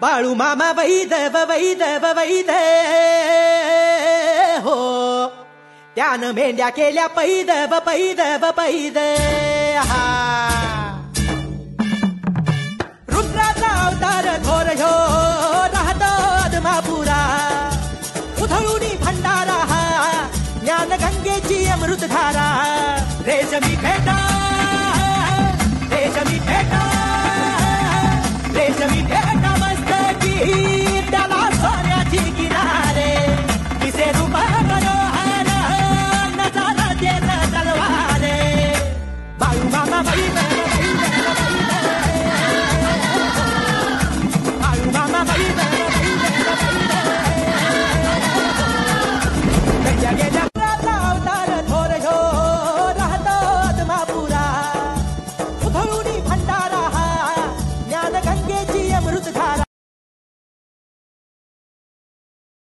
बाळू मामा वैदव वैदव वैद हो, त्यानं मेंढ्या केल्या पैदव पैदव पैद. हा रुद्राचा अवतार थोर ह्यो राहतो आदमापुरा, उधळूनी भंडारा हा ज्ञान गंगेची अमृतधारा. रेशमी फेटा रेशमी फेटा रेशमी फेटा मस्तकी त्याला सोन्याची किनारे, किसे रूप मनोहर नजारा त्याचा तलवारे. बाळू मामा बाळू मामा